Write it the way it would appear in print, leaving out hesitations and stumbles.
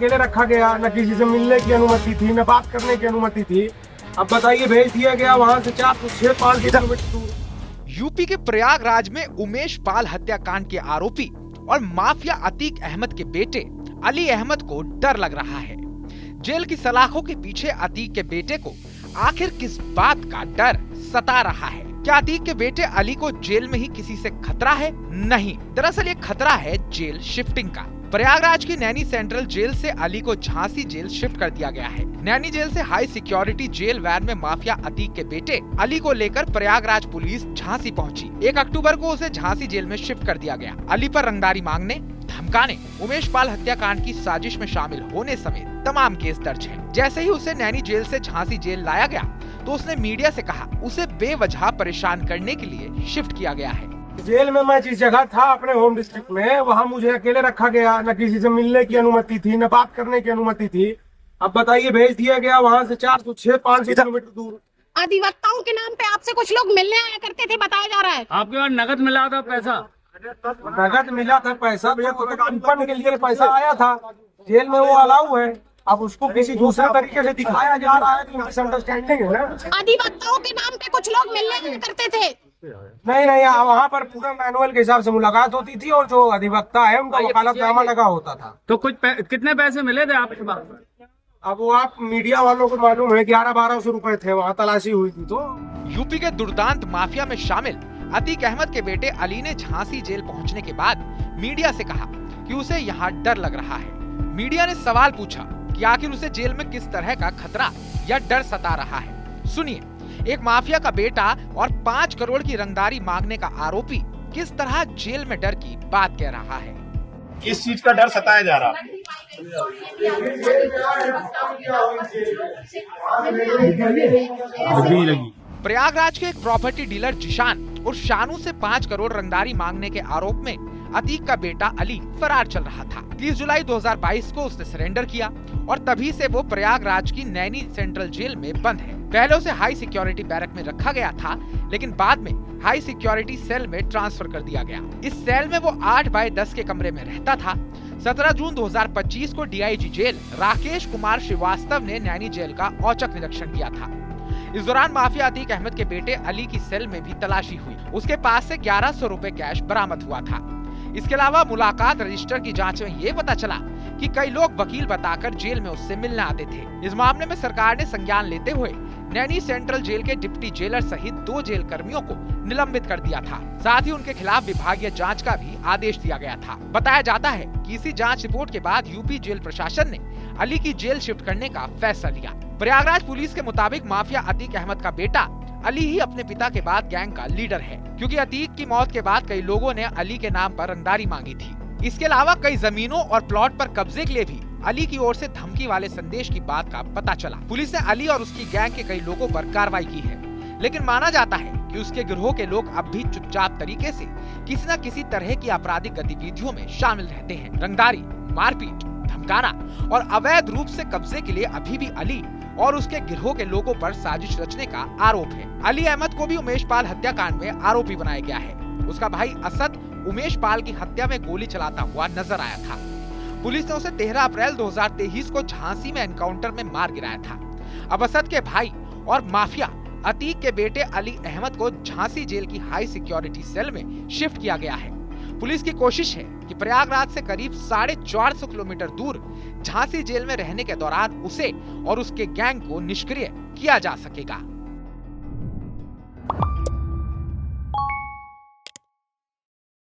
अकेले रखा गया, न किसी से मिलने की अनुमति थी, न बात करने की अनुमति थी। अब बताइए, भेज दिया गया वहां से 4-5 किलोमीटर दूर। यूपी के प्रयागराज में उमेश पाल हत्याकांड के आरोपी और माफिया अतीक अहमद के बेटे अली अहमद को डर लग रहा है। जेल की सलाखों के पीछे अतीक के बेटे को आखिर किस बात का डर सता रहा है? क्या अतीक के बेटे अली को जेल में ही किसी से खतरा है? नहीं, दरअसल ये खतरा है जेल शिफ्टिंग का। प्रयागराज की नैनी सेंट्रल जेल से अली को झांसी जेल शिफ्ट कर दिया गया है। नैनी जेल से हाई सिक्योरिटी जेल वैन में माफिया अतीक के बेटे अली को लेकर प्रयागराज पुलिस झांसी पहुंची। 1 अक्टूबर को उसे झांसी जेल में शिफ्ट कर दिया गया। अली पर रंगदारी मांगने, धमकाने, उमेश पाल हत्याकांड की साजिश में शामिल होने समेत तमाम केस दर्ज हैं। जैसे ही उसे नैनी जेल से झांसी जेल लाया गया तो उसने मीडिया से कहा उसे बेवजह परेशान करने के लिए शिफ्ट किया गया है। जेल में मैं जिस जगह था अपने होम डिस्ट्रिक्ट में, वहाँ मुझे अकेले रखा गया, न किसी से मिलने की अनुमति थी, न बात करने की अनुमति थी। अब बताइए, भेज दिया गया वहाँ से 4-5 किलोमीटर दूर। अधिवक्ताओं के नाम पे आपसे कुछ लोग मिलने आया करते थे, बताया जा रहा है। आपके पास नगद मिला था पैसा? नगद मिला था पैसा भैया, तो कंपन के लिए पैसा आया था। जेल में वो अलाउ है, अब उसको किसी दूसरे तरीके से दिखाया जा रहा है तो मिसअंडरस्टैंडिंग है ना। अधिवक्ताओं के नाम पे कुछ लोग मिलने आया करते थे। नहीं, वहाँ पर पूरा मैनुअल के हिसाब से मुलाकात होती थी और जो अधिवक्ता है उनका वकालतनामा लगा होता था। तो कितने पैसे मिले थे आपके पास? अब वो आप मीडिया वालों को मालूम है, 1100-1200 रुपए थे, वहाँ तलाशी हुई थी। तो यूपी के दुर्दांत माफिया में शामिल अतीक अहमद के बेटे अली ने झांसी जेल पहुंचने के बाद मीडिया से कहा कि उसे यहाँ डर लग रहा है। मीडिया ने सवाल पूछा कि आखिर उसे जेल में किस तरह का खतरा या डर सता रहा है। सुनिए, एक माफिया का बेटा और 5 करोड़ की रंगदारी मांगने का आरोपी किस तरह जेल में डर की बात कह रहा है। किस चीज का डर सताया जा रहा है? प्रयागराज के एक प्रॉपर्टी डीलर जिशान और शानू से 5 करोड़ रंगदारी मांगने के आरोप में अतीक का बेटा अली फरार चल रहा था। 30 जुलाई 2022 को उसने सरेंडर किया और तभी से वो प्रयागराज की नैनी सेंट्रल जेल में बंद है। पहले उसे हाई सिक्योरिटी बैरक में रखा गया था, लेकिन बाद में हाई सिक्योरिटी सेल में ट्रांसफर कर दिया गया। इस सेल में वो 8x10 के कमरे में रहता था। 17 जून 2025 को डीआईजी जेल राकेश कुमार श्रीवास्तव ने नैनी जेल का औचक निरीक्षण किया था। इस दौरान माफिया अतीक अहमद के बेटे अली की सेल में भी तलाशी हुई। उसके पास से 1100 रुपए कैश बरामद हुआ था। इसके अलावा मुलाकात रजिस्टर की जांच में ये पता चला कि कई लोग वकील बताकर जेल में उससे मिलने आते थे। इस मामले में सरकार ने संज्ञान लेते हुए नैनी सेंट्रल जेल के डिप्टी जेलर सहित 2 जेल कर्मियों को निलंबित कर दिया था। साथ ही उनके खिलाफ विभागीय जांच का भी आदेश दिया गया था। बताया जाता है कि इसी जांच रिपोर्ट के बाद यूपी जेल प्रशासन ने अली की जेल शिफ्ट करने का फैसला लिया। प्रयागराज पुलिस के मुताबिक माफिया अतीक अहमद का बेटा अली ही अपने पिता के बाद गैंग का लीडर है, क्योंकि अतीक की मौत के बाद कई लोगों ने अली के नाम पर रंगदारी मांगी थी। इसके अलावा कई जमीनों और प्लॉट पर कब्जे के लिए भी अली की ओर से धमकी वाले संदेश की बात का पता चला। पुलिस ने अली और उसकी गैंग के कई लोगों पर कार्रवाई की है, लेकिन माना जाता है कि उसके गिरोह के लोग अब भी चुपचाप तरीके से किसी न किसी तरह की आपराधिक गतिविधियों में शामिल रहते हैं। रंगदारी, मारपीट, धमकाना और अवैध रूप से कब्जे के लिए अभी भी अली और उसके गिरोह के लोगों पर साजिश रचने का आरोप है। अली अहमद को भी उमेश पाल हत्याकांड में आरोपी बनाया गया है। उसका भाई असद उमेश पाल की हत्या में गोली चलाता हुआ नजर आया था। पुलिस ने उसे 13 अप्रैल 2023 को झांसी में एनकाउंटर में मार गिराया था। अब असद के भाई और माफिया अतीक के बेटे अली अहमद को झांसी जेल की हाई सिक्योरिटी सेल में शिफ्ट किया गया है। पुलिस की कोशिश है कि प्रयागराज से करीब 450 किलोमीटर दूर झांसी जेल में रहने के दौरान उसे और उसके गैंग को निष्क्रिय किया जा सकेगा।